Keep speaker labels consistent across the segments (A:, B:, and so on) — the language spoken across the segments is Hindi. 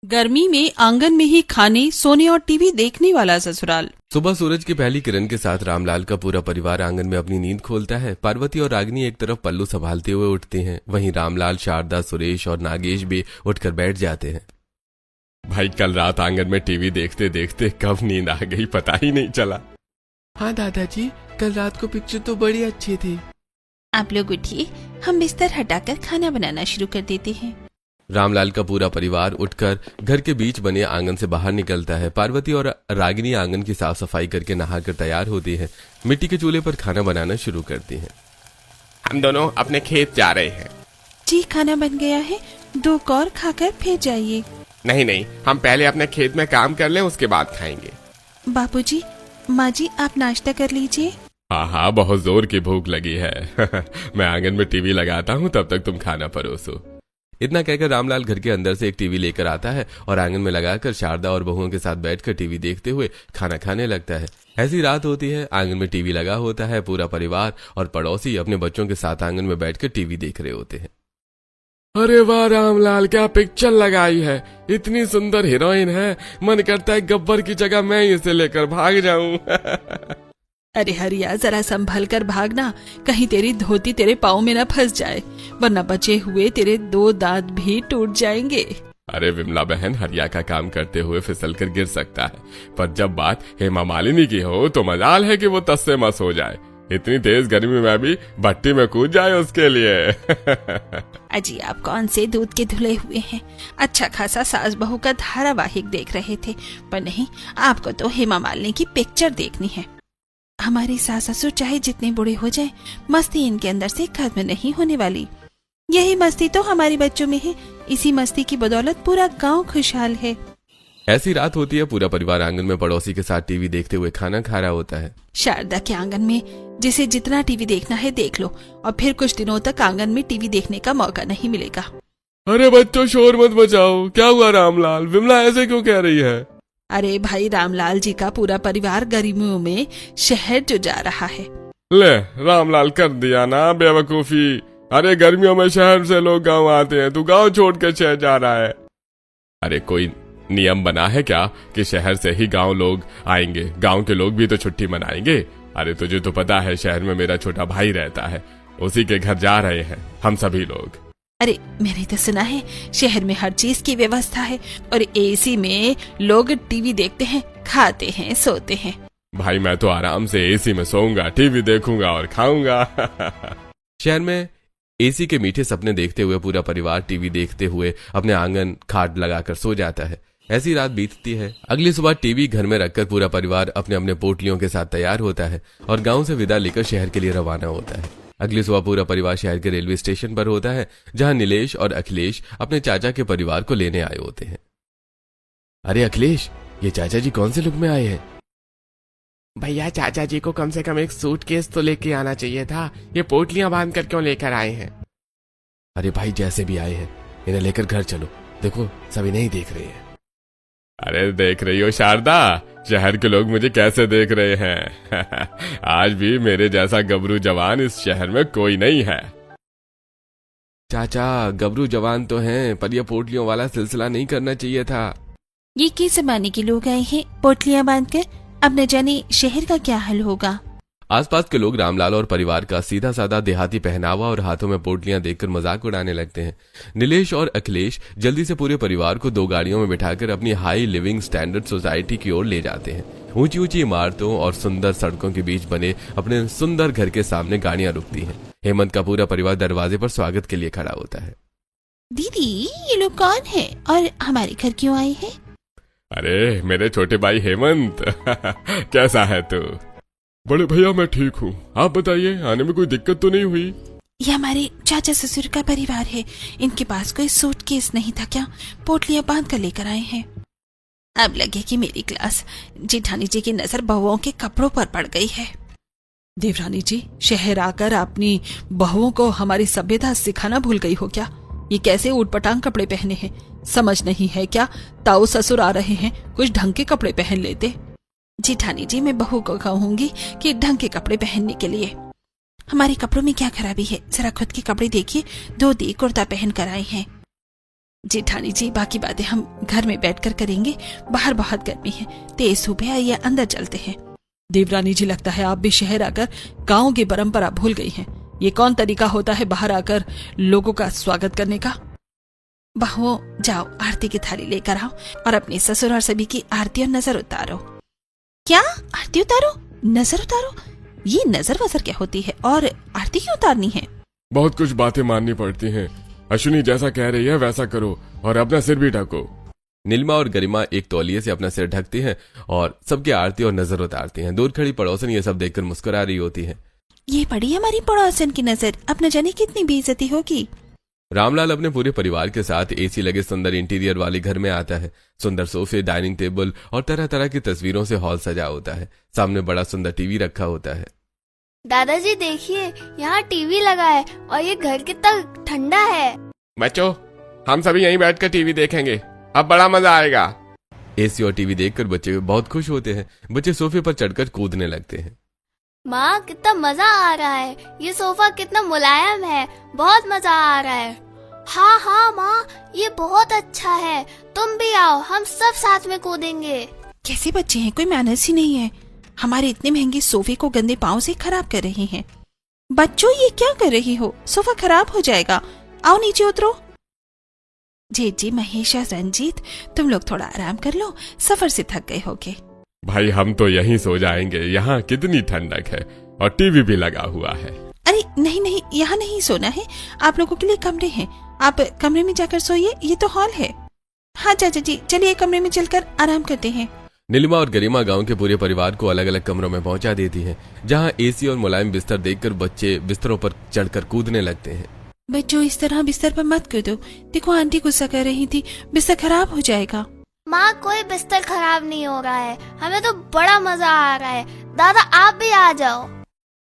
A: गर्मी में आंगन में ही खाने, सोने और टीवी देखने वाला ससुराल।
B: सुबह सूरज की पहली किरण के साथ रामलाल का पूरा परिवार आंगन में अपनी नींद खोलता है। पार्वती और रागिनी एक तरफ पल्लू संभालते हुए उठते हैं, वहीं रामलाल, शारदा, सुरेश और नागेश भी उठकर बैठ जाते हैं।
C: भाई कल रात आंगन में टीवी देखते देखते कब नींद आ गई पता ही नहीं चला।
B: हाँ दादाजी, कल रात को पिक्चर तो बड़ी अच्छी थी।
A: आप लोग उठिए, हम बिस्तर हटाकर खाना बनाना शुरू कर देते हैं।
B: रामलाल का पूरा परिवार उठकर घर के बीच बने आंगन से बाहर निकलता है। पार्वती और रागिनी आंगन की साफ सफाई करके नहाकर तैयार होती हैं। मिट्टी के चूल्हे पर खाना बनाना शुरू करती हैं।
C: हम दोनों अपने खेत जा रहे हैं।
A: जी, खाना बन गया है, 2 कौर खाकर फिर जाइए।
C: नहीं, हम पहले अपने खेत में काम कर लें, उसके बाद खाएंगे।
A: बापूजी, माँ जी, आप नाश्ता कर लीजिए।
C: हाँ, बहुत जोर की भूख लगी है। मैं आंगन में टीवी लगाता हूँ, तब तक तुम खाना परोसो।
B: इतना कहकर रामलाल घर के अंदर से एक टीवी लेकर आता है और आंगन में लगाकर शारदा और बहुओं के साथ बैठकर टीवी देखते हुए खाना खाने लगता है। ऐसी रात होती है, आंगन में टीवी लगा होता है। पूरा परिवार और पड़ोसी अपने बच्चों के साथ आंगन में बैठकर टीवी देख रहे होते हैं।
C: अरे वाह रामलाल, क्या पिक्चर लगाई है, इतनी सुंदर हीरोइन है, मन करता है गब्बर की जगह मैं इसे लेकर भाग जाऊं।
A: अरे हरिया, जरा संभल कर भागना, कहीं तेरी धोती तेरे पाँव में न फंस जाए, वरना बचे हुए तेरे 2 दांत भी टूट जाएंगे।
C: अरे विमला बहन, हरिया का काम करते हुए फिसल कर गिर सकता है, पर जब बात हेमा मालिनी की हो तो मजाल है कि वो तस से मस हो जाए। इतनी तेज गर्मी में भी भट्टी में कूद जाए उसके लिए।
A: अजी, आप कौन से दूध के धुले हुए हैं? अच्छा खासा सास बहू का धारावाहिक देख रहे थे, पर नहीं, आपको तो हेमा मालिनी की पिक्चर देखनी है। हमारी सास ससुर चाहे जितने बूढ़े हो जाएं, मस्ती इनके अंदर से खत्म नहीं होने वाली। यही मस्ती तो हमारे बच्चों में है, इसी मस्ती की बदौलत पूरा गांव खुशहाल है।
B: ऐसी रात होती है, पूरा परिवार आंगन में पड़ोसी के साथ टीवी देखते हुए खाना खा रहा होता है।
A: शारदा के आंगन में जिसे जितना टीवी देखना है देख लो, और फिर कुछ दिनों तक आंगन में टीवी देखने का मौका नहीं मिलेगा।
C: अरे बच्चों, शोर मत बचाओ। क्या हुआ रामलाल, विमला ऐसे क्यों कह रही है?
A: अरे भाई, रामलाल जी का पूरा परिवार गर्मियों में शहर जो जा रहा है।
C: ले, रामलाल कर दिया ना बेवकूफी। अरे गर्मियों में शहर से लोग गांव आते हैं, तू गांव छोड़ के शहर जा रहा है। अरे कोई नियम बना है क्या कि शहर से ही गांव लोग आएंगे? गांव के लोग भी तो छुट्टी मनाएंगे। अरे तुझे तो पता है, शहर में मेरा छोटा भाई रहता है, उसी के घर जा रहे हैं हम सभी लोग।
A: अरे मैंने तो सुना है शहर में हर चीज की व्यवस्था है, और एसी में लोग टीवी देखते हैं, खाते हैं, सोते हैं।
C: भाई मैं तो आराम से एसी में सोऊंगा, टीवी देखूंगा और खाऊंगा।
B: शहर में एसी के मीठे सपने देखते हुए पूरा परिवार टीवी देखते हुए अपने आंगन खाट लगाकर सो जाता है। ऐसी रात बीतती है। अगली सुबह टीवी घर में रखकर पूरा परिवार अपने अपने पोटलियों के साथ तैयार होता है और गांव से विदा लेकर शहर के लिए रवाना होता है। अगली सुबह पूरा परिवार शहर के रेलवे स्टेशन पर होता है, जहां नीलेश और अखिलेश अपने चाचा के परिवार को लेने आए होते हैं। अरे अखिलेश, ये चाचा जी कौन से लुक में आए हैं?
C: भैया, चाचा जी को कम से कम एक सूटकेस तो लेके आना चाहिए था, ये पोटलियां बांध कर क्यों लेकर आए हैं?
B: अरे भाई, जैसे भी आए हैं इन्हें लेकर घर चलो, देखो सभी नहीं देख रहे हैं।
C: अरे देख रही हो शारदा, शहर के लोग मुझे कैसे देख रहे हैं। आज भी मेरे जैसा गबरू जवान इस शहर में कोई नहीं है।
B: चाचा, गबरू जवान तो हैं, पर यह पोटलियों वाला सिलसिला नहीं करना चाहिए था।
A: ये किस जमाने के लोग आए हैं पोटलियां बांधकर? अब न जाने शहर का क्या हाल होगा।
B: आसपास के लोग रामलाल और परिवार का सीधा साधा देहाती पहनावा और हाथों में पोटलियां देखकर मजाक उड़ाने लगते हैं। नीलेश और अखिलेश जल्दी से पूरे परिवार को 2 गाड़ियों में बिठाकर अपनी हाई लिविंग स्टैंडर्ड सोसाइटी की ओर ले जाते हैं। ऊंची ऊंची इमारतों और सुंदर सड़कों के बीच बने अपने सुंदर घर के सामने गाड़ियां रुकती हैं। हेमंत का पूरा परिवार दरवाजे पर स्वागत के लिए खड़ा होता है।
A: दीदी, ये लोग कौन है और हमारे घर क्यों आए हैं?
C: अरे मेरे छोटे भाई हेमंत, कैसा है तू? बड़े भैया मैं ठीक हूँ, आप बताइए, आने में कोई दिक्कत तो नहीं हुई?
A: ये हमारे चाचा ससुर का परिवार है, इनके पास कोई सूटकेस नहीं था क्या? पोटलियां बांध कर लेकर आए हैं। अब लगे कि मेरी क्लास जेठानी जी की नजर बहुओं के कपड़ों पर पड़ गई है। देवरानी जी, शहर आकर अपनी बहुओं को हमारी सभ्यता सिखाना भूल गई हो क्या? ये कैसे ऊटपटांग कपड़े पहने हैं, समझ नहीं है क्या? ताऊ ससुर आ रहे हैं, कुछ ढंग के कपड़े पहन लेते। जेठानी जी, मैं बहू को कहूंगी कि ढंग के कपड़े पहनने के लिए। हमारे कपड़ों में क्या खराबी है? जरा खुद के कपड़े देखिए, धोती कुर्ता पहन कर आए हैं। जेठानी जी, बाकी बातें हम घर में बैठकर करेंगे, बाहर बहुत गर्मी है, तेज धूप है, आइए अंदर चलते हैं।
D: देवरानी जी, लगता है आप भी शहर आकर गाँव की परंपरा भूल गई हैं। ये कौन तरीका होता है बाहर आकर लोगों का स्वागत करने का?
A: बहुओं, जाओ आरती की थाली लेकर आओ और अपने ससुर और सभी की आरती और नजर उतारो। क्या आरती उतारो, नजर उतारो? ये नजर वजर क्या होती है और आरती क्यों उतारनी है?
C: बहुत कुछ बातें माननी पड़ती हैं। अश्विनी जैसा कह रही है वैसा करो और अपना सिर भी ढको।
B: नीलिमा और गरिमा एक तौलिए से अपना सिर ढकती हैं और सबकी आरती और नजर उतारती हैं। दूर खड़ी पड़ोसन ये सब देखकर मुस्कुरा रही होती है।
A: ये पड़ी हमारी पड़ोसन की नजर, अब न जाने कितनी बेइज्जती होगी।
B: रामलाल अपने पूरे परिवार के साथ एसी लगे सुंदर इंटीरियर वाले घर में आता है। सुंदर सोफे, डाइनिंग टेबल और तरह तरह की तस्वीरों से हॉल सजा होता है। सामने बड़ा सुंदर टीवी रखा होता है।
E: दादाजी देखिए, यहाँ टीवी लगा है और ये घर कितना ठंडा है।
C: बच्चों, हम सभी यहीं बैठकर टीवी देखेंगे, अब बड़ा मजा आएगा।
B: एसी और टीवी देखकर बच्चे बहुत खुश होते हैं। बच्चे सोफे पर चढ़कर कूदने लगते हैं।
E: माँ, कितना मजा आ रहा है, ये सोफा कितना मुलायम है, बहुत मजा आ रहा है। हाँ हाँ माँ, ये बहुत अच्छा है, तुम भी आओ, हम सब साथ में कूदेंगे।
A: कैसे बच्चे हैं, कोई मैनर्स ही नहीं है। हमारे इतने महंगे सोफे को गंदे पाँव से खराब कर रहे हैं। बच्चों, ये क्या कर रही हो, सोफा खराब हो जाएगा, आओ नीचे उतरो। जी, महेश और रंजीत, तुम लोग थोड़ा आराम कर लो, सफर से थक गए होगे।
C: भाई हम तो यहीं सो जाएंगे, यहाँ कितनी ठंडक है और टीवी भी लगा हुआ है।
A: अरे नहीं, यहाँ नहीं सोना है, आप लोगों के लिए कमरे हैं, आप कमरे में जाकर सोइए, ये तो हॉल है। हाँ चाचा जी, चलिए कमरे में चलकर आराम करते हैं।
B: नीलिमा और गरिमा गांव के पूरे परिवार को अलग अलग कमरों में पहुंचा देती हैं, जहां एसी और मुलायम बिस्तर देखकर बच्चे बिस्तरों पर चढ़कर कूदने लगते हैं।
A: बच्चों, इस तरह बिस्तर पर मत कूदो, देखो आंटी गुस्सा कर रही थी, बिस्तर खराब हो जाएगा।
E: माँ, कोई बिस्तर खराब नहीं हो रहा है, हमें तो बड़ा मजा आ रहा है। दादा, आप भी आ जाओ।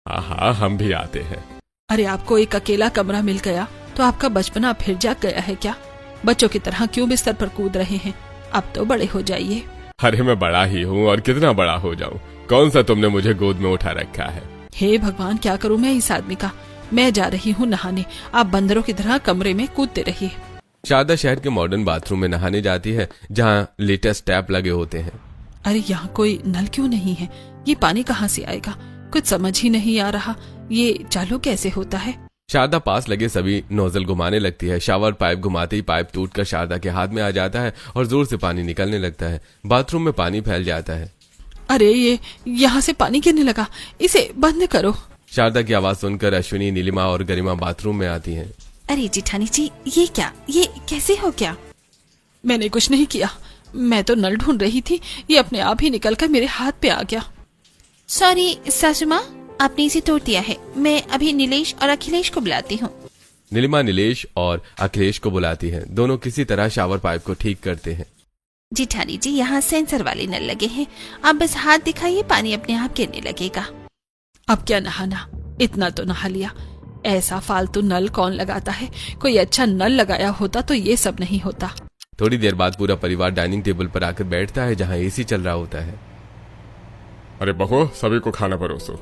C: हाँ, हम भी आते हैं।
D: अरे, आपको एक अकेला कमरा मिल गया तो आपका बचपना फिर जाग गया है क्या? बच्चों की तरह क्यों बिस्तर पर कूद रहे हैं? अब तो बड़े हो जाइए।
C: अरे मैं बड़ा ही हूँ और कितना बड़ा हो जाऊँ, कौन सा तुमने मुझे गोद में उठा रखा है।
D: हे भगवान, क्या करूँ मैं इस आदमी का। मैं जा रही हूँ नहाने, आप बंदरों की तरह कमरे में कूदते रहिए।
B: शारदा शहर के मॉडर्न बाथरूम में नहाने जाती है, जहाँ लेटेस्ट टैप लगे होते हैं।
D: अरे, यहाँ कोई नल क्यों नहीं है? ये पानी कहाँ से आएगा, कुछ समझ ही नहीं आ रहा। ये चालू कैसे होता है?
B: शारदा पास लगे सभी नोजल घुमाने लगती है। शावर पाइप घुमाते ही पाइप टूटकर शारदा के हाथ में आ जाता है और जोर से पानी निकलने लगता है। बाथरूम में पानी फैल जाता है।
D: अरे, ये यहाँ से पानी गिरने लगा, इसे बंद करो।
B: शारदा की आवाज सुनकर अश्विनी, नीलिमा और गरिमा बाथरूम में आती हैं।
A: अरे जेठानी जी, ये क्या, ये कैसे हो गया?
D: मैंने कुछ नहीं किया, मैं तो नल ढूंढ रही थी, ये अपने आप ही निकलकर मेरे हाथ पे आ गया।
A: सॉरी सासू माँ, आपने इसे तोड़ दिया है, मैं अभी नीलेश और अखिलेश को बुलाती हूँ।
B: नीलिमा नीलेश और अखिलेश को बुलाती है। दोनों किसी तरह शावर पाइप को ठीक करते हैं।
A: जेठानी जी, यहाँ सेंसर वाले नल लगे हैं, आप बस हाथ दिखाइए, पानी अपने आप गिरने लगेगा।
D: अब क्या नहाना, इतना तो नहा लिया। ऐसा फालतू नल कौन लगाता है? कोई अच्छा नल लगाया होता तो ये सब नहीं होता।
B: थोड़ी देर बाद पूरा परिवार डाइनिंग टेबल पर आकर बैठता है, जहाँ एसी चल रहा होता है।
C: अरे बहू, सभी को खाना परोसो।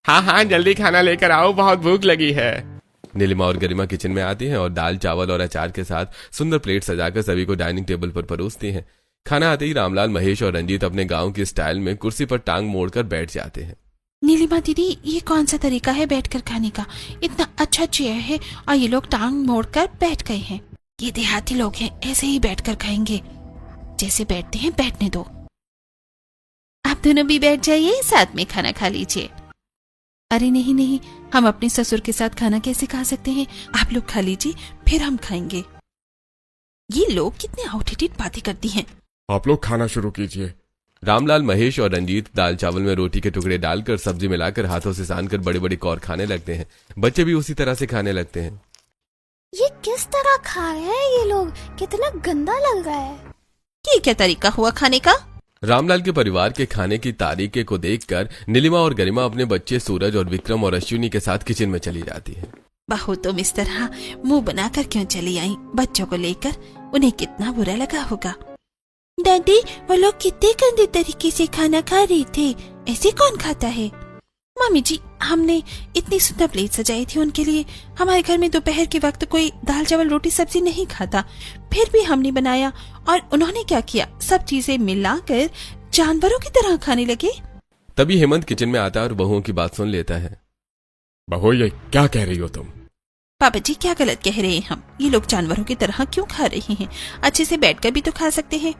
C: हाँ, जल्दी खाना लेकर आओ, बहुत भूख लगी है।
B: नीलिमा और गरिमा किचन में आती हैं और दाल, चावल और अचार के साथ सुंदर प्लेट सजाकर सभी को डाइनिंग टेबल पर परोसती हैं। खाना आते ही रामलाल, महेश और रंजीत अपने गांव की स्टाइल में कुर्सी पर टांग मोड़कर बैठ जाते हैं।
A: नीलिमा दीदी, ये कौन सा तरीका है बैठकर खाने का? इतना अच्छा चेयर है और ये लोग टांग मोड़कर बैठ गए हैं। ये देहाती लोग हैं, ऐसे ही बैठकर खाएंगे, जैसे बैठते हैं बैठने दो। आप दोनों भी बैठ जाइए, साथ में खाना खा लीजिए। अरे नहीं, हम अपने ससुर के साथ खाना कैसे खा सकते हैं? आप लोग खा लीजिए, फिर हम खाएंगे। ये लोग कितने आउटडेटेड बातें करती हैं।
C: आप लोग खाना शुरू कीजिए।
B: रामलाल, महेश और रंजीत दाल चावल में रोटी के टुकड़े डालकर सब्जी मिलाकर हाथों से सानकर बड़े बड़े कौर खाने लगते हैं। बच्चे भी उसी तरह से खाने लगते हैं।
E: ये किस तरह खा रहे हैं ये लोग, कितना गंदा लग रहा है।
A: ये क्या तरीका हुआ खाने का?
B: रामलाल के परिवार के खाने की तारीखे को देखकर नीलिमा और गरिमा अपने बच्चे सूरज और विक्रम और अश्विनी के साथ किचन में चली जाती है।
A: बहू, तुम इस तरह मुंह बनाकर क्यों चली आई? बच्चों को लेकर उन्हें कितना बुरा लगा होगा। दादी, वो लोग कितने गंदे तरीके से खाना खा रहे थे, ऐसे कौन खाता है? मम्मी जी, हमने इतनी सुंदर प्लेट सजाई थी उनके लिए। हमारे घर में दोपहर के वक्त कोई दाल चावल रोटी सब्जी नहीं खाता, फिर भी हमने बनाया और उन्होंने क्या किया, सब चीजें मिलाकर जानवरों की तरह खाने लगे।
B: तभी हेमंत किचन में आता है और बहुओं की बात सुन लेता है।
C: बहू ये क्या कह रही हो तुम?
A: पापा जी क्या गलत कह रहे हैं हम? ये लोग जानवरों की तरह क्यों खा रहे हैं? अच्छे से बैठकर भी तो खा सकते हैं।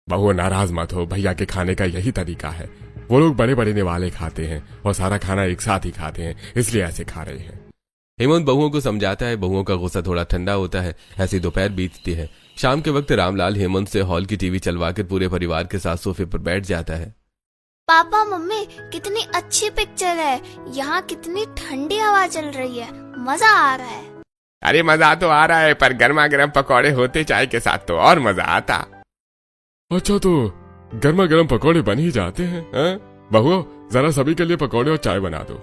C: बहू नाराज मत हो, भैया के खाने का यही तरीका है। वो लोग बड़े बड़े निवाले खाते हैं और सारा खाना एक साथ ही खाते हैं, इसलिए ऐसे खा रहे हैं।
B: हेमंत बहुओं को समझाता है। बहुओं का गुस्सा थोड़ा ठंडा होता है। ऐसी दोपहर बीतती है। शाम के वक्त रामलाल हेमंत से हॉल की टीवी चलवाकर पूरे परिवार के साथ सोफे पर बैठ जाता है।
E: पापा मम्मी कितनी अच्छी पिक्चर है, यहाँ कितनी ठंडी हवा चल रही है, मजा आ रहा है।
C: अरे मजा तो आ रहा है, पर गर्मा गर्म पकौड़े होते चाय के साथ तो और मजा आता। अच्छा तो गर्मा गर्म पकौड़े बन ही जाते हैं? बहू जरा सभी के लिए पकौड़े और चाय बना दो।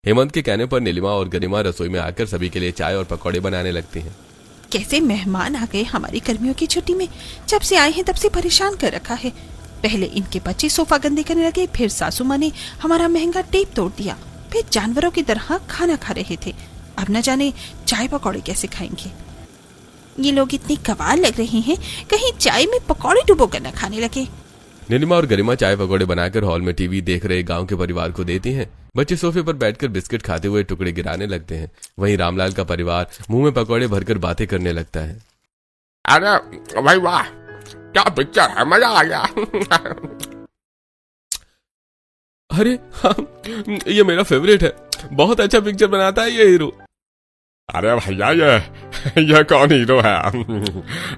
B: हेमंत के कहने पर नीलिमा और गरिमा रसोई में आकर सभी के लिए चाय और पकौड़े बनाने लगती हैं।
A: कैसे मेहमान आ गए हमारी गर्मियों की छुट्टी में। जब से आए हैं तब से परेशान कर रखा है। पहले इनके बच्चे सोफा गंदे करने लगे, फिर सासू माँ ने हमारा महंगा टेप तोड़ दिया, फिर जानवरों की तरह खाना खा रहे थे। अब न जाने चाय पकौड़े कैसे खाएंगे। ये लोग इतनी कबाल लग रहे हैं, कहीं चाय में पकौड़े डुबो कर न खाने लगे।
B: नीलिमा और गरिमा चाय पकौड़े बनाकर हॉल में टीवी देख रहे गांव के परिवार को देती हैं। बच्चे सोफे पर बैठकर बिस्किट खाते हुए टुकड़े गिराने लगते हैं। वहीं रामलाल का परिवार मुंह में पकौड़े भरकर बातें करने लगता है।
C: अरे भाई वाह, क्या पिक्चर है, मजा आ गया।
B: अरे हाँ, ये मेरा फेवरेट है। बहुत अच्छा पिक्चर बनाता है ये हीरो।
C: अरे भैया ये कौन हीरो है?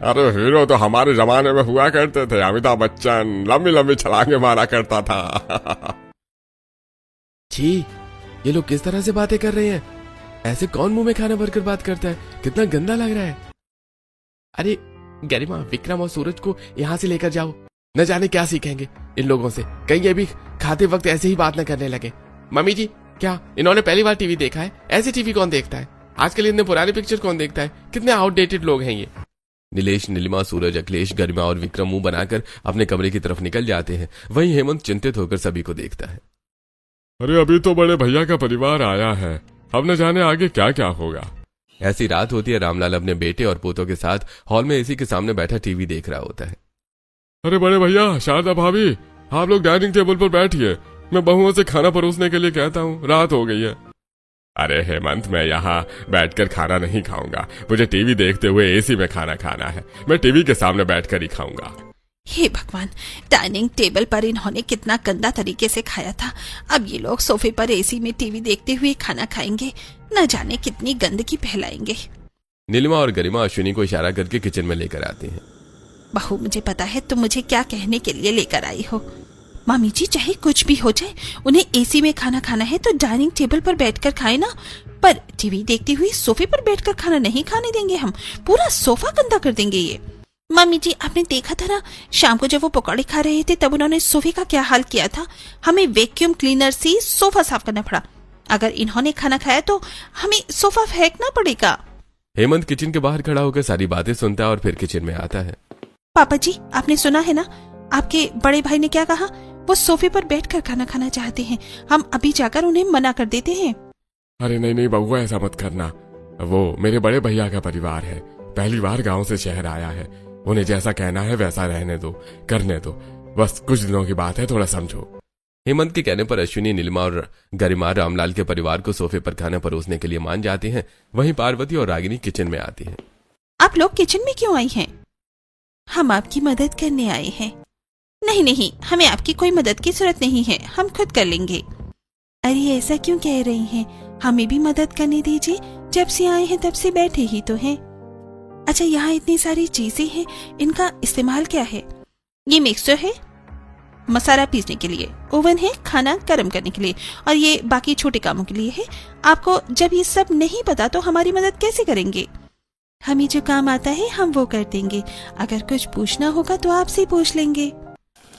C: अरे हीरो तो हमारे जमाने में हुआ करते थे, अमिताभ बच्चन लंबी लंबी छलांगे मारा करता था।
B: छी, ये लोग किस तरह से बातें कर रहे हैं? ऐसे कौन मुंह में खाना भरकर बात करता है? कितना गंदा लग रहा है। अरे गरिमा, विक्रम और सूरज को यहाँ से लेकर जाओ। न जाने क्या सीखेंगे इन लोगों से, कहीं ये भी खाते वक्त ऐसे ही बात न करने लगे। मम्मी जी, क्या इन्होंने पहली बार टीवी देखा है? ऐसे टीवी कौन देखता है? आजकल इतने पुराने पिक्चर कौन देखता है? कितने आउटडेटेड लोग हैं ये। नीलेश, नीलिमा, सूरज, अखिलेश, गरिमा और विक्रम मुंह बनाकर अपने कमरे की तरफ निकल जाते हैं। वहीं हेमंत चिंतित होकर सभी को देखता है।
C: अरे अभी तो बड़े भैया का परिवार आया है, अब न जाने आगे क्या क्या होगा।
B: ऐसी रात होती है। रामलाल अपने बेटे और पोतों के साथ हॉल में एसी के सामने बैठा टीवी देख रहा होता है।
C: अरे बड़े भैया, शारदा भाभी, आप लोग डाइनिंग टेबल पर बैठिए, मैं बहुओं से खाना परोसने के लिए कहता हूँ, रात हो गई है। अरे हेमंत, मैं यहाँ बैठकर खाना नहीं खाऊंगा, मुझे टीवी देखते हुए एसी में खाना खाना है। मैं टीवी के सामने बैठकर ही खाऊंगा।
A: हे भगवान, डाइनिंग टेबल पर इन्होंने कितना गंदा तरीके से खाया था। अब ये लोग सोफे पर एसी में टीवी देखते हुए खाना खाएंगे, न जाने कितनी गंदगी फैलाएंगे।
B: नीलिमा और गरिमा अश्विनी को इशारा करके किचन में लेकर आती हैं।
A: बहू, मुझे पता है तुम मुझे क्या कहने के लिए लेकर आई हो। मामी जी, चाहे कुछ भी हो जाए, उन्हें एसी में खाना खाना है तो डाइनिंग टेबल पर बैठकर खाए ना, पर टीवी देखते हुए सोफे पर बैठकर खाना नहीं खाने देंगे हम। पूरा सोफा गंदा कर देंगे ये। मम्मी जी, आपने देखा था ना, शाम को जब वो पकौड़े खा रहे थे तब उन्होंने सोफे का क्या हाल किया था। हमें वैक्यूम क्लीनर से सोफा साफ करना पड़ा। अगर इन्होंने खाना खाया तो हमें सोफा फेंकना पड़ेगा।
B: हेमंत किचन के बाहर खड़ा होकर सारी बातें सुनता है और फिर किचन में आता है।
A: पापा जी, आपने सुना है ना, आपके बड़े भाई ने क्या कहा? वो सोफे पर बैठकर खाना खाना चाहते हैं। हम अभी जाकर उन्हें मना कर देते हैं।
C: अरे नहीं नहीं बउआ, ऐसा मत करना। वो मेरे बड़े भैया का परिवार है, पहली बार गांव से शहर आया है। उन्हें जैसा कहना है वैसा रहने दो, करने दो, बस कुछ दिनों की बात है, थोड़ा समझो।
B: हेमंत के कहने पर अश्विनी, नीलिमा और गरिमा रामलाल के परिवार को सोफे पर खाना परोसने के लिए मान जाती हैं। वहीं पार्वती और रागिनी किचन में आती हैं।
A: आप लोग किचन में क्यों आई हैं? हम आपकी मदद करने आए हैं। नहीं नहीं, हमें आपकी कोई मदद की जरूरत नहीं है, हम खुद कर लेंगे। अरे ऐसा क्यों कह रही हैं? हमें भी मदद करने दीजिए, जब से आए हैं तब से बैठे ही तो हैं। अच्छा, यहाँ इतनी सारी चीजें हैं, इनका इस्तेमाल क्या है? ये मिक्सर है मसाला पीसने के लिए, ओवन है खाना गर्म करने के लिए, और ये बाकी छोटे कामों के लिए है। आपको जब ये सब नहीं पता तो हमारी मदद कैसे करेंगे? हमें जो काम आता है हम वो कर देंगे। अगर कुछ पूछना होगा तो आपसे पूछ लेंगे।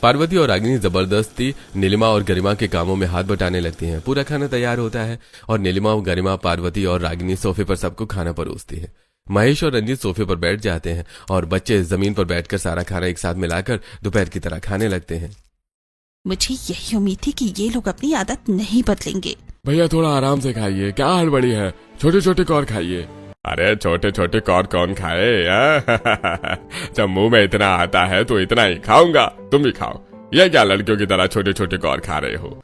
B: पार्वती और रागिनी जबरदस्ती नीलिमा और गरिमा के कामों में हाथ बटाने लगती हैं। पूरा खाना तैयार होता है और नीलिमा, गरिमा, पार्वती और रागिनी सोफे पर सबको खाना परोसती है। महेश और रंजीत सोफे पर बैठ जाते हैं और बच्चे जमीन पर बैठकर सारा खाना एक साथ मिलाकर दोपहर की तरह खाने लगते हैं।
A: मुझे यही उम्मीद थी कि ये लोग अपनी आदत नहीं बदलेंगे।
C: भैया थोड़ा आराम से खाइए, क्या हड़बड़ी है, छोटे छोटे कौर खाइए। अरे छोटे छोटे कौर कौन खाए? जब मुंह में इतना आता है तो इतना ही खाऊंगा, तुम भी खाओ। ये क्या लड़कियों की तरह छोटे छोटे कौर खा रहे हो?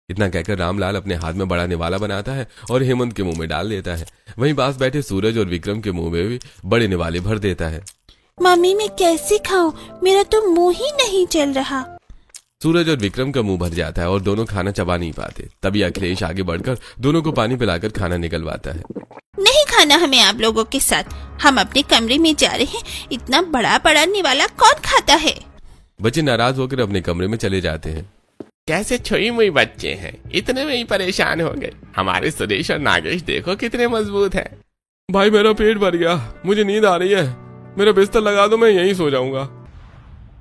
B: इतना कहकर रामलाल अपने हाथ में बड़ा निवाला बनाता है और हेमंत के मुंह में डाल देता है। वहीं पास बैठे सूरज और विक्रम के मुंह में भी बड़े निवाले भर देता है।
A: मम्मी मैं कैसे खाऊं, मेरा तो मुंह ही नहीं चल रहा।
B: सूरज और विक्रम का मुंह भर जाता है और दोनों खाना चबा नहीं पाते। तभी अखिलेश आगे बढ़कर दोनों को पानी पिलाकर खाना निकलवाता है।
A: नहीं खाना हमें आप लोगों के साथ, हम अपने कमरे में जा रहे हैं। इतना बड़ा बड़ा निवाला कौन खाता है?
B: बच्चे नाराज होकर अपने कमरे में चले जाते हैं।
C: कैसे छुई मुई बच्चे हैं, इतने में ही परेशान हो गए। हमारे सुरेश और नागेश देखो कितने मजबूत हैं।
B: भाई मेरा पेट भर गया, मुझे नींद आ रही है, मेरा बिस्तर लगा दो, मैं यहीं सो जाऊंगा।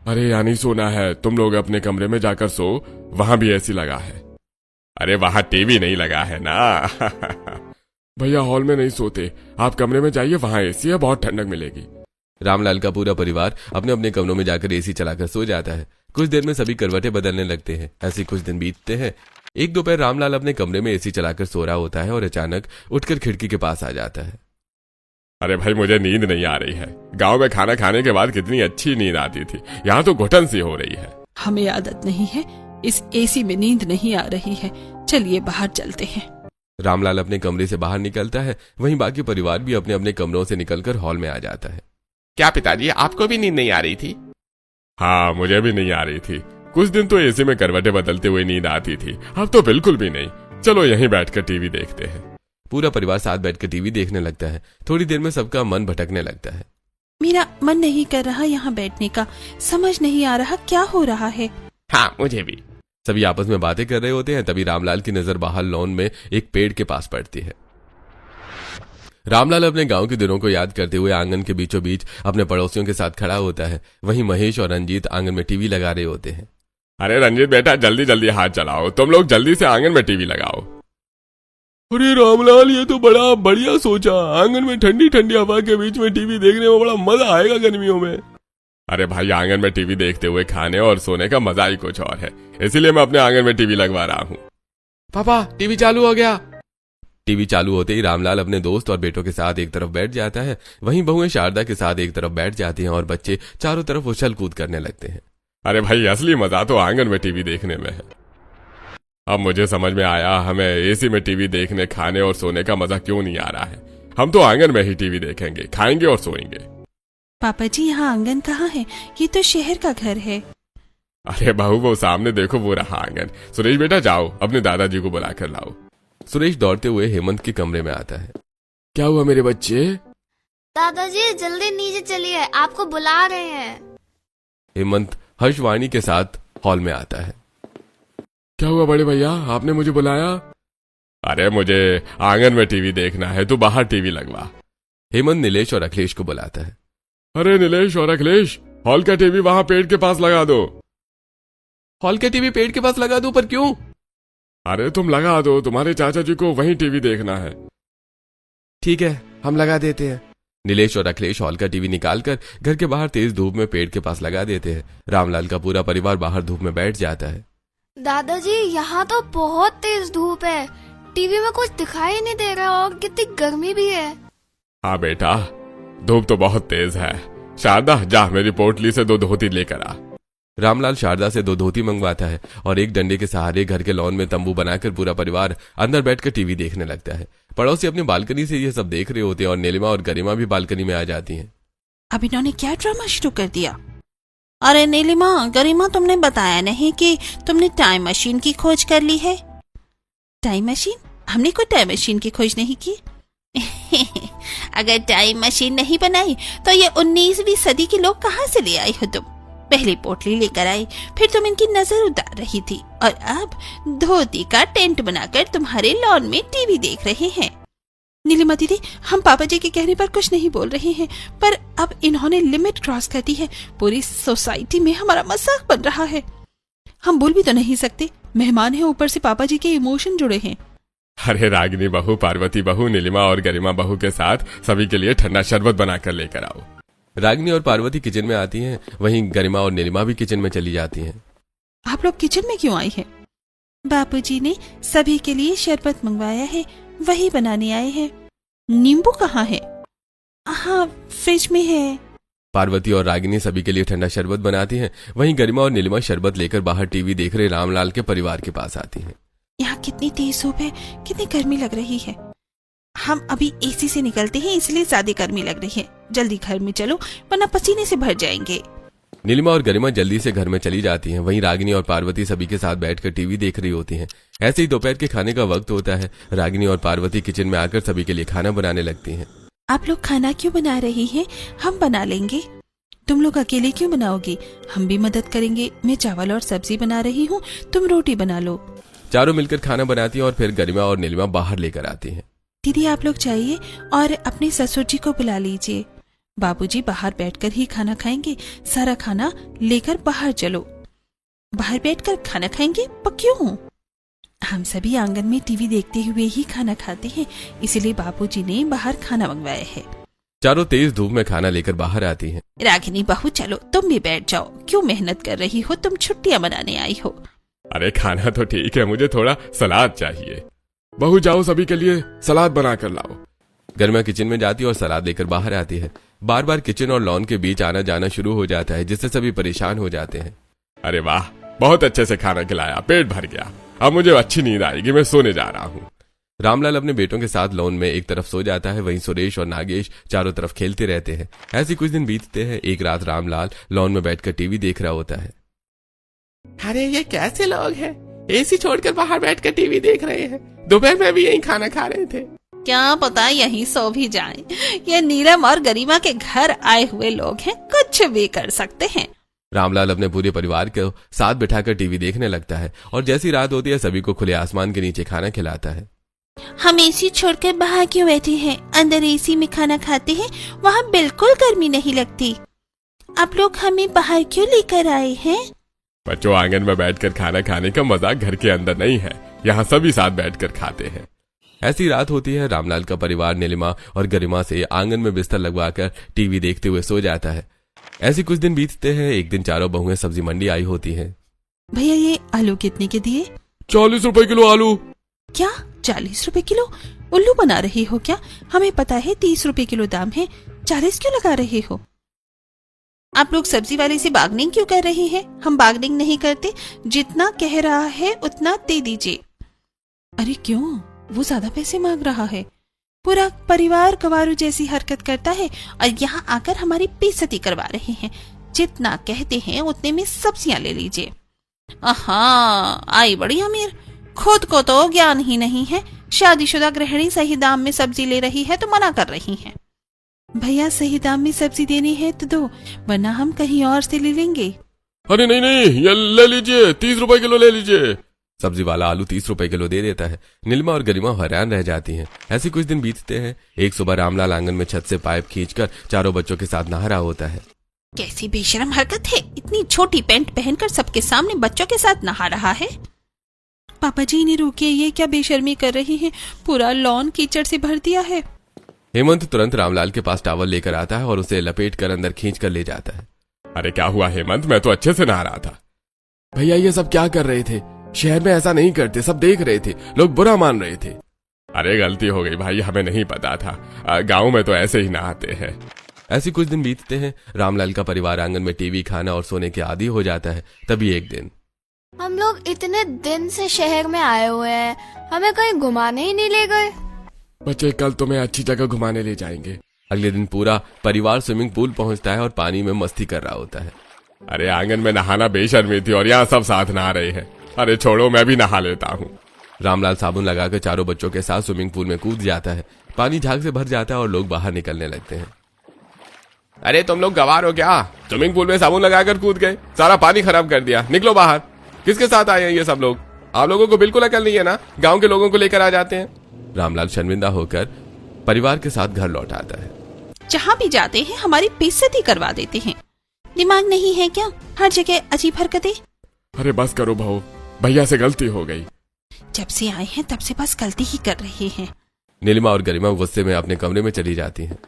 C: अरे यानी सोना है, तुम लोग अपने कमरे में जाकर सो, वहां भी एसी लगा है। अरे वहां टीवी नहीं लगा है ना। भैया हॉल में नहीं सोते, आप कमरे में जाइए, वहां एसी है, बहुत ठंडक मिलेगी।
B: रामलाल का पूरा परिवार अपने अपने कमरों में जाकर एसी चलाकर सो जाता है। कुछ देर में सभी करवटें बदलने लगते हैं। ऐसे कुछ दिन बीतते हैं। एक दोपहर रामलाल अपने कमरे में एसी चलाकर सो रहा होता है और अचानक उठकर खिड़की के पास आ जाता है।
C: अरे भाई मुझे नींद नहीं आ रही है। गांव में खाना खाने के बाद कितनी अच्छी नींद आती थी, यहाँ तो घुटन सी हो रही है।
D: हमें आदत नहीं है, इस एसी में नींद नहीं आ रही है, चलिए बाहर चलते हैं।
B: रामलाल अपने कमरे से बाहर निकलता है। वहीं बाकी परिवार भी अपने अपने कमरों से निकलकर हॉल में आ जाता है।
C: क्या पिताजी आपको भी नींद नहीं आ रही थी? हाँ मुझे भी नहीं आ रही थी। कुछ दिन तो एसी में करवटें बदलते हुए नींद आती थी, अब तो बिल्कुल भी नहीं। चलो यहीं बैठकर टीवी देखते हैं।
B: पूरा परिवार साथ बैठकर टीवी देखने लगता है। थोड़ी देर में सबका मन भटकने लगता है।
A: मेरा मन नहीं कर रहा यहाँ बैठने का, समझ नहीं आ रहा क्या हो रहा है।
C: हाँ मुझे भी।
B: सभी आपस में बातें कर रहे होते हैं। तभी रामलाल की नजर बाहर लॉन में एक पेड़ के पास पड़ती है। रामलाल अपने गांव के दिनों को याद करते हुए आंगन के बीचों बीच अपने पड़ोसियों के साथ खड़ा होता है। वहीं महेश और रंजीत आंगन में टीवी लगा रहे होते हैं।
C: अरे रंजीत बेटा जल्दी जल्दी हाथ चलाओ, तुम लोग जल्दी से आंगन में टीवी लगाओ।
B: अरे रामलाल ये तो बड़ा बढ़िया सोचा, आंगन में ठंडी ठंडी हवा के बीच में टीवी देखने में बड़ा मजा आएगा गर्मियों में।
C: अरे भाई आंगन में टीवी देखते हुए खाने और सोने का मजा ही कुछ और है, इसीलिए मैं अपने आंगन में टीवी लगवा रहा हूँ।
B: पापा टीवी चालू हो गया। टीवी चालू होते ही रामलाल अपने दोस्त और बेटों के साथ एक तरफ बैठ जाता है। वहीं बहुएं शारदा के साथ एक तरफ बैठ जाती हैं और बच्चे चारों तरफ उछल कूद करने लगते हैं।
C: अरे भाई असली मजा तो आंगन में टीवी देखने में है। अब मुझे समझ में आया हमें एसी में टीवी देखने, खाने और सोने का मजा क्यों नहीं आ रहा है। हम तो आंगन में ही टीवी देखेंगे, खाएंगे और सोएंगे।
A: पापा जी यहाँ आंगन कहाँ है? ये तो शहर का घर है।
C: अरे बहू वो सामने देखो, वो रहा आंगन। सुरेश बेटा जाओ अपने दादाजी को बुलाकर लाओ।
B: सुरेश दौड़ते हुए हेमंत के कमरे में आता है।
C: क्या हुआ मेरे बच्चे?
E: दादाजी जल्दी नीचे चलिए, आपको बुला रहे हैं।
B: हेमंत हर्षवाणी के साथ हॉल में आता है।
C: क्या हुआ बड़े भैया, आपने मुझे बुलाया? अरे मुझे आंगन में टीवी देखना है, तू बाहर टीवी लगवा।
B: हेमंत नीलेश और अखिलेश को बुलाता है।
C: अरे नीलेश और अखिलेश, हॉल का टीवी वहां पेड़ के पास लगा दो।
B: हॉल का टीवी पेड़ के पास लगा दो, पर क्यों?
C: अरे तुम लगा दो, तुम्हारे चाचा जी को वहीं टीवी देखना है।
B: ठीक है हम लगा देते हैं। नीलेश और अखिलेश हॉल का टीवी निकालकर घर के बाहर तेज धूप में पेड़ के पास लगा देते हैं। रामलाल का पूरा परिवार बाहर धूप में बैठ जाता है।
E: दादाजी यहाँ तो बहुत तेज धूप है, टीवी में कुछ दिखाई नहीं दे रहा और कितनी गर्मी भी है।
C: हाँ बेटा धूप तो बहुत तेज है। शारदा जा मेरी पोटली से 2 धोती लेकर आ।
B: रामलाल शारदा से 2 धोती मंगवाता है और एक डंडे के सहारे घर के लॉन में तंबू बनाकर पूरा परिवार अंदर बैठकर टीवी देखने लगता है। पड़ोसी अपनी बालकनी से ये सब देख रहे होते हैं और नीलिमा और गरिमा भी बालकनी में आ जाती हैं।
A: अब इन्होंने क्या ड्रामा शुरू कर दिया? अरे नीलिमा, गरिमा, तुमने बताया नहीं कि तुमने टाइम मशीन की खोज कर ली है। Time machine? हमने कोई टाइम मशीन की खोज नहीं की। अगर टाइम मशीन नहीं बनाई तो ये 19वीं सदी के लोग कहाँ से ले आई हो तुम? पहले पोटली लेकर आई, फिर तुम इनकी नजर उतार रही थी और अब धोती का टेंट बनाकर तुम्हारे लॉन में टीवी देख रहे हैं। नीलिमा दीदी, हम पापा जी के कहने पर कुछ नहीं बोल रहे हैं, पर अब इन्होंने लिमिट क्रॉस कर दी है। पूरी सोसाइटी में हमारा मजाक बन रहा है। हम बोल भी तो नहीं सकते, मेहमान हैं, ऊपर से पापा जी के इमोशन जुड़े हैं।
C: अरे रागिनी बहू, पार्वती बहू, नीलिमा और गरिमा बहू के साथ सभी के लिए ठंडा शरबत बनाकर लेकर आओ।
B: रागिनी और पार्वती किचन में आती हैं। वहीं गरिमा और नीलिमा भी किचन में चली जाती हैं।
A: आप लोग किचन में क्यों आई हैं? बापूजी ने सभी के लिए शरबत मंगवाया है, वही बनाने आए हैं। नींबू कहाँ है? हाँ, फ्रिज में है।
B: पार्वती और रागिनी सभी के लिए ठंडा शरबत बनाती हैं। वहीं गरिमा और नीलिमा शरबत लेकर बाहर टीवी देख रहे रामलाल के परिवार के पास आती हैं।
A: यहाँ कितनी तेज धूप है, कितनी गर्मी लग रही है। हम अभी एसी से निकलते हैं, इसलिए ज्यादा गर्मी लग रही है। जल्दी घर में चलो, वरना पसीने से भर जाएंगे।
B: नीलिमा और गरिमा जल्दी से घर में चली जाती हैं। वहीं रागिनी और पार्वती सभी के साथ बैठकर टीवी देख रही होती हैं। ऐसे ही दोपहर के खाने का वक्त होता है। रागिनी और पार्वती किचन में आकर सभी के लिए खाना बनाने लगती हैं।
A: आप लोग खाना क्यों बना रही हैं? हम बना लेंगे। तुम लोग अकेले क्यों बनाओगी? हम भी मदद करेंगे। मैं चावल और सब्जी बना रही हूँ, तुम रोटी बना लो।
B: चारों मिलकर खाना बनाती हैं और फिर गरिमा और नीलिमा बाहर लेकर आती हैं।
A: दीदी, आप लोग जाइए और अपने ससुर जी को बुला लीजिए। बाबूजी बाहर बैठकर ही खाना खाएंगे। सारा खाना लेकर बाहर चलो। बाहर बैठकर खाना खाएंगे? क्यों? हम सभी आंगन में टीवी देखते हुए ही खाना खाते हैं, इसलिए बाबूजी ने बाहर खाना मंगवाया है।
B: चारों तेज धूप में खाना लेकर बाहर आती हैं।
A: रागिनी बहू, चलो तुम भी बैठ जाओ। क्यों मेहनत कर रही हो? तुम छुट्टियां मनाने आई हो।
C: अरे खाना तो ठीक है, मुझे थोड़ा सलाद चाहिए। बहू जाओ, सभी के लिए सलाद बना कर लाओ।
B: गरिमा किचन में जाती है और सलाद लेकर बाहर आती है। बार बार किचन और लॉन के बीच आना जाना शुरू हो जाता है, जिससे सभी परेशान हो जाते हैं।
C: अरे वाह, बहुत अच्छे से खाना खिलाया, पेट भर गया। अब मुझे अच्छी नींद आएगी, मैं सोने जा रहा हूँ।
B: रामलाल अपने बेटों के साथ लॉन में एक तरफ सो जाता है। वहीं सुरेश और नागेश चारों तरफ खेलते रहते हैं। ऐसे कुछ दिन बीतते हैं। एक रात रामलाल लॉन में बैठकर टीवी देख रहा होता है।
C: अरे ये कैसे लोग हैं, एसी छोड़कर बाहर बैठकर टीवी देख रहे हैं। दोपहर में भी यही खाना खा रहे थे।
A: क्या पता यहीं सो भी जाएं। ये नीलम और गरिमा के घर आए हुए लोग हैं, कुछ भी कर सकते हैं।
B: रामलाल अपने पूरे परिवार को साथ बिठाकर टीवी देखने लगता है और जैसी रात होती है सभी को खुले आसमान के नीचे खाना खिलाता है।
A: हम एसी छोड़कर बाहर क्यों बैठे हैं? अंदर एसी में खाना खाते हैं, वहाँ बिल्कुल गर्मी नहीं लगती। आप लोग हमें बाहर क्यों लेकर आए हैं?
C: बच्चों, आंगन में बैठकर खाना खाने का मजा घर के अंदर नहीं है, यहाँ सभी साथ बैठकर खाते हैं।
B: ऐसी रात होती है। रामलाल का परिवार नीलिमा और गरिमा से आंगन में बिस्तर लगवाकर टीवी देखते हुए सो जाता है। ऐसे कुछ दिन बीतते हैं। एक दिन चारों बहुएं सब्जी मंडी आई होती हैं।
A: भैया, ये आलू कितने के दिए?
C: 40 रुपए किलो आलू।
A: क्या 40 रुपए किलो? उल्लू बना रही हो क्या? हमें पता है 30 रुपए किलो दाम है, 40 क्यों लगा रहे हो? आप लोग सब्जी वाले से बार्गेनिंग क्यों कर रहे हैं? हम बार्गेनिंग नहीं करते, जितना कह रहा है उतना दे दीजिए। अरे क्यों? वो ज्यादा पैसे मांग रहा है। पूरा परिवार गवारू जैसी हरकत करता है और यहाँ आकर हमारी बेइज्जती करवा रहे हैं। जितना कहते हैं उतने में सब्जियां ले लीजिए। आई बड़ी अमीर, खुद को तो ज्ञान ही नहीं है। शादीशुदा गृहिणी सही दाम में सब्जी ले रही है तो मना कर रही है। भैया, सही दाम में सब्जी देनी है तो दो, वरना हम कहीं और से ले लेंगे।
C: अरे नहीं नहीं, ये ले लीजिए, 30 रुपए किलो ले लीजिए।
B: सब्जी वाला आलू 30 रुपए किलो दे देता है। नीलिमा और गरिमा हैरान रह जाती हैं। ऐसे कुछ दिन बीतते हैं। एक सुबह रामलाल आंगन में छत से पाइप खींचकर चारों बच्चों के साथ नहा रहा होता है।
A: कैसी बेशरम हरकत है, इतनी छोटी पैंट पहनकर सबके सामने बच्चों के साथ नहा रहा है। पापा जी, इन्हें रोकिए, ये क्या बेशर्मी कर रही हैं? पूरा लॉन कीचड़ से भर दिया है।
B: हेमंत तुरंत रामलाल के पास टॉवल लेकर आता है और उसे लपेट कर अंदर खींच कर ले जाता है।
C: अरे क्या हुआ हेमंत, मैं तो अच्छे से नहा रहा था। भैया, ये सब क्या कर रहे थे? शहर में ऐसा नहीं करते, सब देख रहे थे, लोग बुरा मान रहे थे। अरे गलती हो गई भाई, हमें नहीं पता था। गांव में तो ऐसे ही नहाते हैं।
B: ऐसे कुछ दिन बीतते हैं। रामलाल का परिवार आंगन में टीवी, खाना और सोने के आदी हो जाता है। तभी एक दिन,
E: हम लोग इतने दिन से शहर में आए हुए हैं, हमें कहीं घुमाने ही नहीं ले गए।
C: बच्चे, कल तुम्हें अच्छी जगह घुमाने ले जाएंगे।
B: अगले दिन पूरा परिवार स्विमिंग पूल पहुंचता है और पानी में मस्ती कर रहा होता है।
C: अरे आंगन में नहाना बेशर्मी थी और यहाँ सब साथ नहा रहे हैं। अरे छोड़ो, मैं भी नहा लेता हूँ।
B: रामलाल साबुन लगाकर चारों बच्चों के साथ स्विमिंग पूल में कूद जाता है। पानी झाग से भर जाता है और लोग बाहर निकलने लगते हैं।
C: अरे तुम लोग गवार हो क्या? स्विमिंग पूल में साबुन लगाकर कूद गए, सारा पानी खराब कर दिया। निकलो बाहर। किसके साथ आए हैं ये सब लोग? आप लोगों को बिल्कुल अकल नहीं है ना? गांव के लोगों को लेकर आ जाते हैं।
B: रामलाल शर्मिंदा होकर परिवार के साथ घर लौट आता है।
A: जहाँ भी जाते हैं हमारी बेइज्जती करवा देते हैं। दिमाग नहीं है क्या? हर जगह अजीब हरकतें।
C: अरे बस करो बहू, भैया से गलती हो गई।
A: जब से आए हैं तब से बस गलती ही कर रहे हैं।
B: नीलिमा और गरिमा गुस्से में अपने कमरे में चली जाती हैं।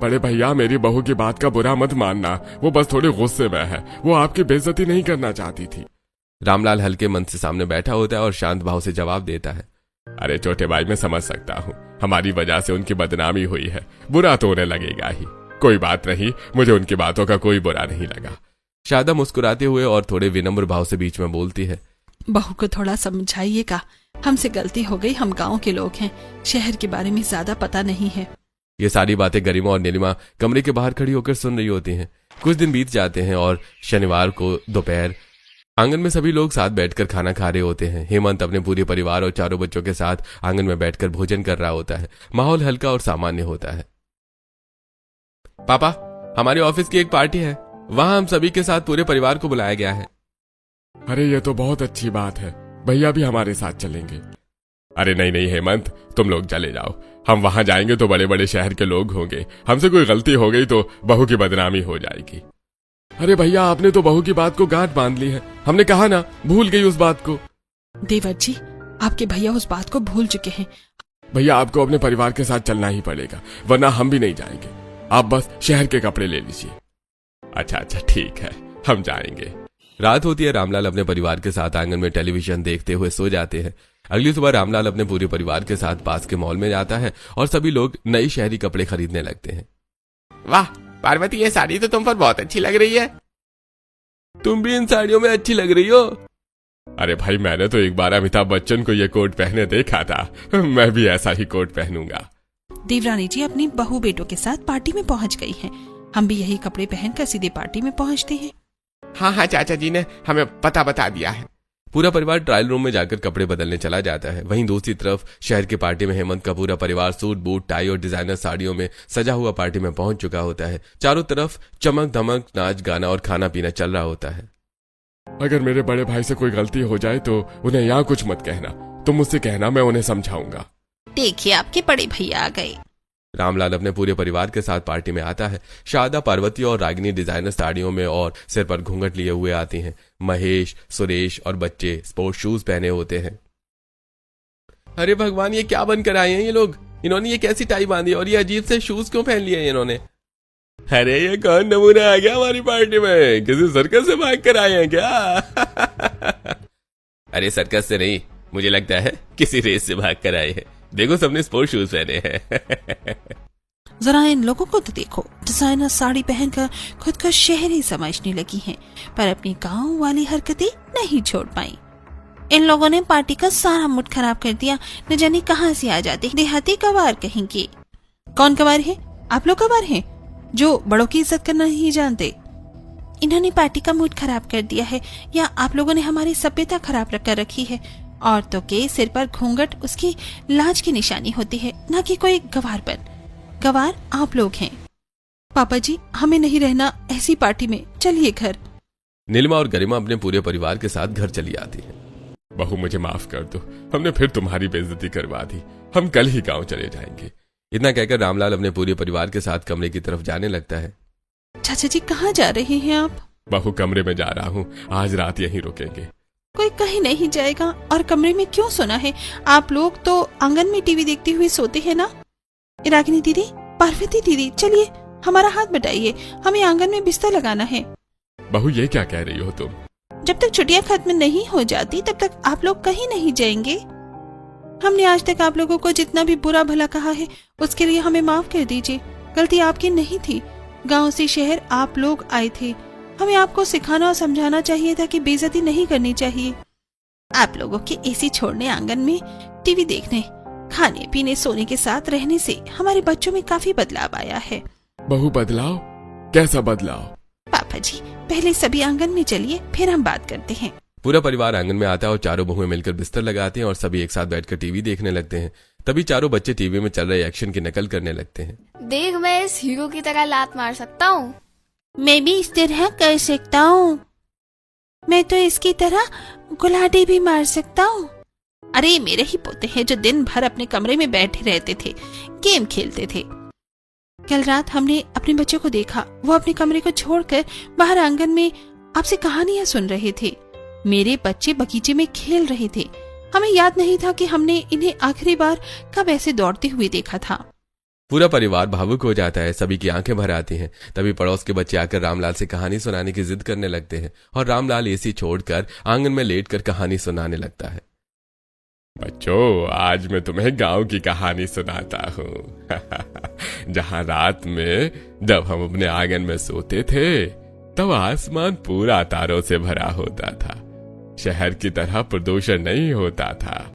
C: बड़े भैया, मेरी बहू की बात का बुरा मत मानना, वो बस थोड़ी गुस्से में है, वो आपकी बेइज्जती नहीं करना चाहती थी।
B: रामलाल हल्के मन से सामने बैठा होता है और शांत भाव से जवाब देता है।
C: अरे छोटे भाई, मैं समझ सकता हूँ, हमारी वजह से उनकी बदनामी हुई है, बुरा तो उन्हें लगेगा ही। कोई बात नहीं, मुझे उनकी बातों का कोई बुरा नहीं लगा।
B: शारदा मुस्कुराते हुए और थोड़े विनम्र भाव से बीच में बोलती है।
D: बहू को थोड़ा समझाइएगा, हमसे गलती हो गई, हम गांव के लोग हैं, शहर के बारे में ज्यादा पता नहीं है।
B: ये सारी बातें गरिमा और नीलिमा कमरे के बाहर खड़ी होकर सुन रही होती हैं। कुछ दिन बीत जाते हैं और शनिवार को दोपहर आंगन में सभी लोग साथ बैठकर खाना खा रहे होते हैं। हेमंत अपने पूरे परिवार और चारों बच्चों के साथ आंगन में बैठकर भोजन कर रहा होता है। माहौल हल्का और सामान्य होता है। पापा, हमारे ऑफिस की एक पार्टी है, वहां हम सभी के साथ पूरे परिवार को बुलाया गया है।
C: अरे ये तो बहुत अच्छी बात है, भैया भी हमारे साथ चलेंगे। अरे नहीं नहीं हेमंत, तुम लोग चले जाओ, हम वहां जाएंगे तो बड़े बड़े शहर के लोग होंगे, हमसे कोई गलती हो गई तो बहू की बदनामी हो जाएगी। अरे भैया, आपने तो बहू की बात को गांठ बांध ली है, हमने कहा ना, भूल गई उस बात को।
D: देवर जी, आपके भैया उस बात को भूल चुके हैं।
C: भैया, आपको अपने परिवार के साथ चलना ही पड़ेगा, वरना हम भी नहीं जाएंगे। आप बस शहर के कपड़े ले लीजिए। अच्छा अच्छा ठीक है, हम जाएंगे।
B: रात होती है। रामलाल अपने परिवार के साथ आंगन में टेलीविजन देखते हुए सो जाते हैं। अगली सुबह रामलाल अपने पूरे परिवार के साथ पास के मॉल में जाता है और सभी लोग नई शहरी कपड़े खरीदने लगते हैं।
C: वाह पार्वती, ये साड़ी तो तुम पर बहुत अच्छी लग रही है।
B: तुम भी इन साड़ियों में अच्छी लग रही हो।
C: अरे भाई, मैंने तो एक बार अमिताभ बच्चन को ये कोट पहने देखा था, मैं भी ऐसा ही कोट पहनूंगा।
D: देवरानी जी अपनी बहू बेटों के साथ पार्टी में पहुंच गई हैं। हम भी यही कपड़े पहनकर सीधे पार्टी में पहुंचते हैं।
C: हाँ हाँ, चाचा जी ने हमें पता बता दिया है।
B: पूरा परिवार ट्रायल रूम में जाकर कपड़े बदलने चला जाता है। वहीं दूसरी तरफ शहर की पार्टी में हेमंत का पूरा परिवार सूट बूट टाई और डिजाइनर साड़ियों में सजा हुआ पार्टी में पहुंच चुका होता है। चारों तरफ चमक धमक, नाच गाना और खाना पीना चल रहा होता है।
C: अगर मेरे बड़े भाई से कोई गलती हो जाए तो उन्हें यहाँ कुछ मत कहना, तुम मुझसे कहना, मैं उन्हें समझाऊंगा।
A: देखिए, आपके बड़े भैया आ गए।
B: रामलाल अपने पूरे परिवार के साथ पार्टी में आता है। शारदा, पार्वती और रागिनी डिजाइनर साड़ियों में और सिर पर घूंघट लिए हुए आती हैं। महेश, सुरेश और बच्चे स्पोर्ट्स शूज पहने होते हैं। अरे भगवान, ये क्या बनकर आए हैं ये लोग? इन्होंने ये कैसी टाई बांधी और ये अजीब से शूज क्यों पहन लिए इन्होंने?
C: अरे ये कौन नमूना आ गया हमारी पार्टी में? किसी सर्कस से भाग कर आए हैं क्या?
B: अरे सर्कस से नहीं, मुझे लगता है किसी रेस से भाग कर आए हैं। देखो, सबने स्पोर्ट्स शूज पहने हैं।
A: जरा इन लोगों को तो देखो, डिजाइनर साड़ी पहनकर खुद को शहरी समझने लगी हैं, पर अपनी गांव वाली हरकतें नहीं छोड़ पाई। इन लोगों ने पार्टी का सारा मूड खराब कर दिया। न जाने कहां से आ जाते देहाती गवार कहेंगे। कौन गवार है? आप लोग गवार हैं जो बड़ों की इज्जत करना नहीं जानते। इन्होंने पार्टी का मूड खराब कर दिया है, या आप लोगों ने हमारी सभ्यता खराब कर रखी है। औरतों के सिर पर घूंघट उसकी लाज की निशानी होती है, न कि कोई गवारपन। गवार आप लोग हैं।
D: पापा जी, हमें नहीं रहना ऐसी पार्टी में, चलिए घर।
B: नीलिमा और गरिमा अपने पूरे परिवार के साथ घर चली आती है।
C: बहू, मुझे माफ कर दो, हमने फिर तुम्हारी बेइज्जती करवा दी, हम कल ही गांव चले जाएंगे।
B: इतना कहकर रामलाल अपने पूरे परिवार के साथ कमरे की तरफ जाने लगता है।
D: चाचा जी, कहाँ जा रहे हैं आप?
C: बहू, कमरे में जा रहा हूँ, आज रात यहीं रुकेंगे।
D: कोई कहीं नहीं जाएगा। और कमरे में क्यों सोना है? आप लोग तो आंगन में टीवी देखते हुए सोते हैं ना। रागिनी दीदी, पार्वती दीदी, चलिए हमारा हाथ बटाइए, हमें आंगन में बिस्तर लगाना है।
C: बहू, ये क्या कह रही हो तुम?
D: जब तक छुट्टियां खत्म नहीं हो जाती तब तक आप लोग कहीं नहीं जाएंगे। हमने आज तक आप लोगों को जितना भी बुरा भला कहा है उसके लिए हमें माफ कर दीजिए। गलती आपकी नहीं थी। गांव से शहर आप लोग आए थे, हमें आपको सिखाना और समझाना चाहिए था कि बेइज्जती नहीं करनी चाहिए। आप लोगों के एसी छोड़ने, आंगन में टीवी देखने, खाने पीने सोने के साथ रहने से हमारे बच्चों में काफी बदलाव आया है।
C: बहू, बदलाव? कैसा बदलाव?
A: पापा जी, पहले सभी आंगन में चलिए, फिर हम बात करते हैं।
B: पूरा परिवार आंगन में आता है और चारों बहुएं मिलकर बिस्तर लगाते हैं और सभी एक साथ बैठकर टीवी देखने लगते हैं। तभी चारों बच्चे टीवी में चल रहे एक्शन की नकल करने लगते हैं।
E: देख, मैं इस हीरो की तरह लात मार सकता हूँ।
A: मैं भी इस तरह कर सकता हूँ। मैं तो इसकी तरह गुलाटी भी मार सकता हूँ। अरे मेरे ही पोते हैं जो दिन भर अपने कमरे में बैठे रहते थे, गेम खेलते थे। कल रात हमने अपने बच्चों को देखा, वो अपने कमरे को छोड़कर बाहर आंगन में आपसे कहानियां सुन रहे थे। मेरे बच्चे बगीचे में खेल रहे थे। हमें याद नहीं था कि हमने इन्हें आखिरी बार कब ऐसे दौड़ते हुए देखा था।
B: पूरा परिवार भावुक हो जाता है, सभी की आंखें भर आती हैं। तभी पड़ोस के बच्चे आकर रामलाल से कहानी सुनाने की जिद करने लगते हैं और रामलाल एसी छोड़कर आंगन में लेटकर कहानी सुनाने लगता है।
C: बच्चों, आज मैं तुम्हें गांव की कहानी सुनाता हूँ। जहां रात में जब हम अपने आंगन में सोते थे तब आसमान पूरा तारों से भरा होता था। शहर की तरह प्रदूषण नहीं होता था।